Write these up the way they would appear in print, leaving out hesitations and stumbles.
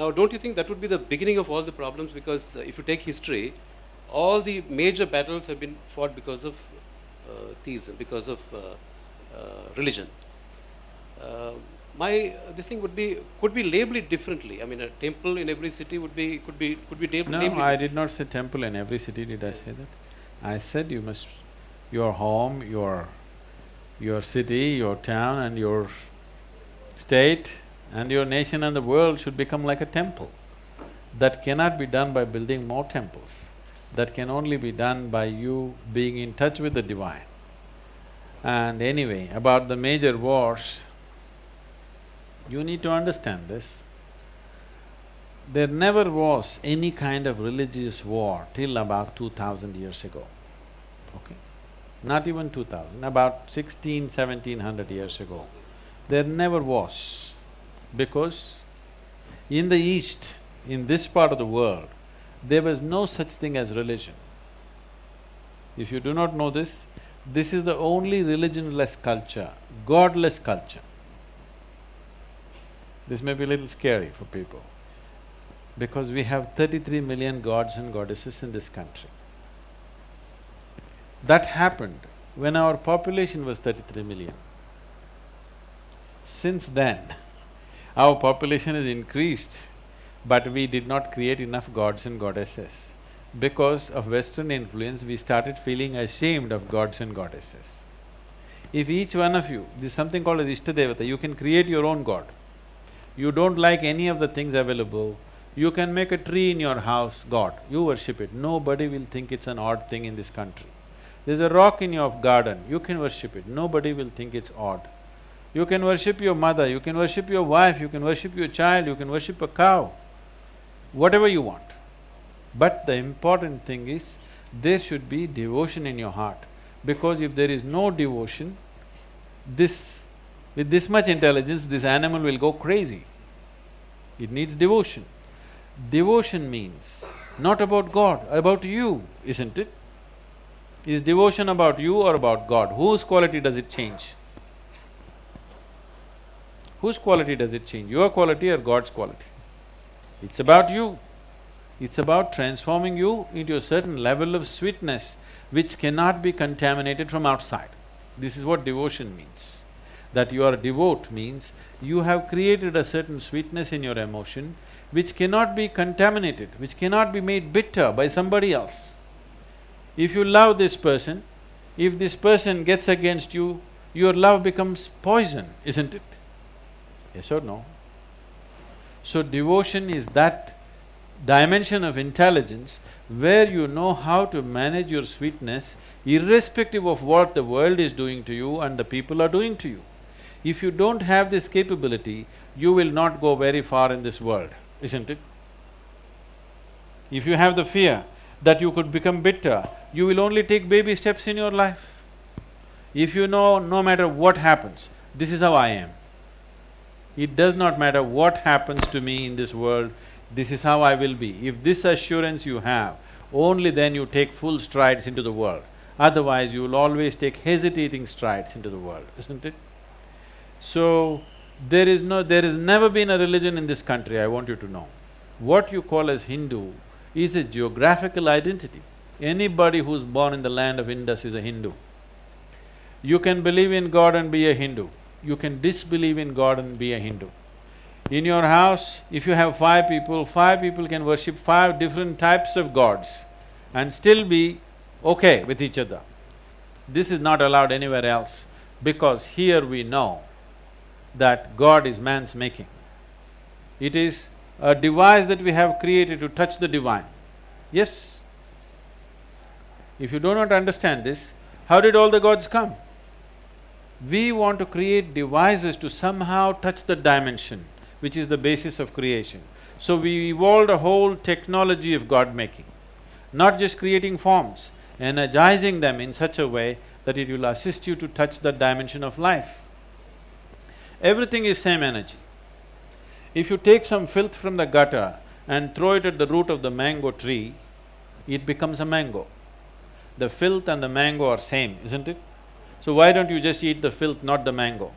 Now, don't you think that would be the beginning of all the problems? Because if you take history, all the major battles have been fought because of theism, because of religion. Uh, this thing could be labeled differently. I mean, a temple in every city could be labeled. No, I did not say temple in every city, did I say that? I said you must… your home, your city, your town and your state and your nation and the world should become like a temple. That cannot be done by building more temples. That can only be done by you being in touch with the divine. And anyway, about the major wars, you need to understand this. There never was any kind of religious war till about 2000 years ago, okay? Not even 2000, about 1700 years ago. There never was, because in the East, in this part of the world, there was no such thing as religion. If you do not know this is the only religionless culture, godless culture. This may be a little scary for people, because we have 33 million gods and goddesses in this country. That happened when our population was 33 million. Since then, our population has increased, but we did not create enough gods and goddesses. Because of Western influence, we started feeling ashamed of gods and goddesses. If each one of you… there's something called as Ishta Devata, you can create your own god. You don't like any of the things available, you can make a tree in your house, God, you worship it. Nobody will think it's an odd thing in this country. There's a rock in your garden, you can worship it, nobody will think it's odd. You can worship your mother, you can worship your wife, you can worship your child, you can worship a cow, whatever you want. But the important thing is, there should be devotion in your heart, because if there is no devotion, with this much intelligence, this animal will go crazy. It needs devotion. Devotion means not about God, about you, isn't it? Is devotion about you or about God? Whose quality does it change? Whose quality does it change? Your quality or God's quality? It's about you. It's about transforming you into a certain level of sweetness which cannot be contaminated from outside. This is what devotion means. That you are devout means you have created a certain sweetness in your emotion which cannot be contaminated, which cannot be made bitter by somebody else. If you love this person, if this person gets against you, your love becomes poison, isn't it? Yes or no? So devotion is that dimension of intelligence where you know how to manage your sweetness irrespective of what the world is doing to you and the people are doing to you. If you don't have this capability, you will not go very far in this world, isn't it? If you have the fear that you could become bitter, you will only take baby steps in your life. If you know no matter what happens, this is how I am. It does not matter what happens to me in this world, this is how I will be. If this assurance you have, only then you take full strides into the world. Otherwise, you will always take hesitating strides into the world, isn't it? So, there has never been a religion in this country, I want you to know. What you call as Hindu is a geographical identity. Anybody who's born in the land of Indus is a Hindu. You can believe in God and be a Hindu. You can disbelieve in God and be a Hindu. In your house, if you have 5 people can worship 5 different types of gods and still be okay with each other. This is not allowed anywhere else, because here we know that God is man's making. It is a device that we have created to touch the divine. Yes? If you do not understand this, how did all the gods come? We want to create devices to somehow touch the dimension, which is the basis of creation. So we evolved a whole technology of God-making, not just creating forms, energizing them in such a way that it will assist you to touch that dimension of life. Everything is same energy. If you take some filth from the gutter and throw it at the root of the mango tree, it becomes a mango. The filth and the mango are same, isn't it? So why don't you just eat the filth, not the mango?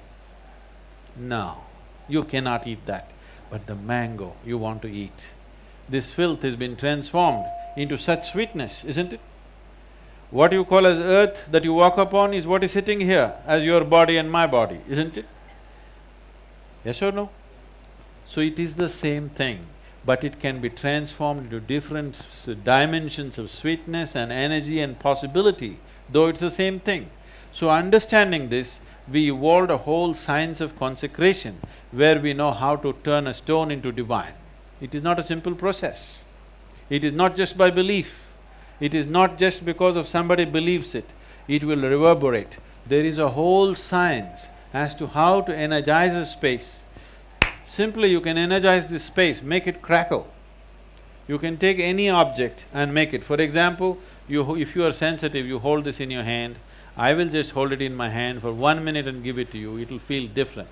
No, you cannot eat that. but the mango you want to eat. This filth has been transformed into such sweetness, isn't it? What you call as earth that you walk upon is what is sitting here as your body and my body, isn't it? Yes or no? So it is the same thing, but it can be transformed into different dimensions of sweetness and energy and possibility, though it's the same thing. So understanding this, we evolved a whole science of consecration where we know how to turn a stone into divine. It is not a simple process. It is not just by belief. It is not just because of somebody believes it. It will reverberate. There is a whole science as to how to energize a space. Simply you can energize this space, make it crackle. You can take any object and make it. For example, if you are sensitive, you hold this in your hand. I will just hold it in my hand for 1 minute and give it to you, it'll feel different.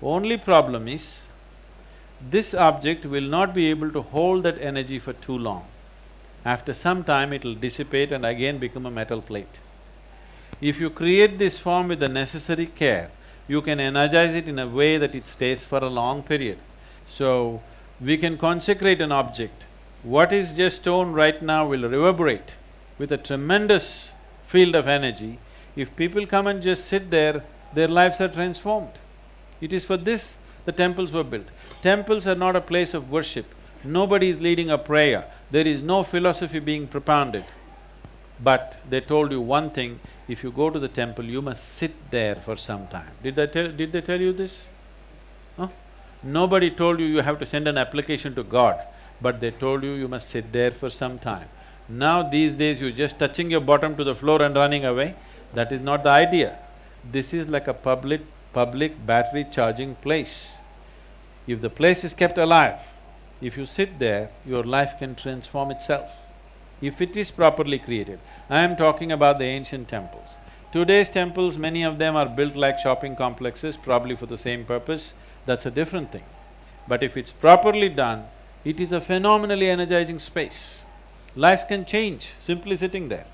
Only problem is, this object will not be able to hold that energy for too long. After some time, it'll dissipate and again become a metal plate. If you create this form with the necessary care, you can energize it in a way that it stays for a long period. So, we can consecrate an object. What is just stone right now will reverberate with a tremendous field of energy. If people come and just sit there, their lives are transformed. It is for this the temples were built. Temples are not a place of worship. Nobody is leading a prayer. There is no philosophy being propounded. But they told you one thing, if you go to the temple, you must sit there for some time. Did they tell you this? Huh? Nobody told you have to send an application to God, but they told you must sit there for some time. Now these days you're just touching your bottom to the floor and running away. That is not the idea. This is like a public battery charging place. If the place is kept alive, if you sit there, your life can transform itself, if it is properly created. I am talking about the ancient temples. Today's temples, many of them are built like shopping complexes, probably for the same purpose, that's a different thing. But if it's properly done, it is a phenomenally energizing space. Life can change simply sitting there.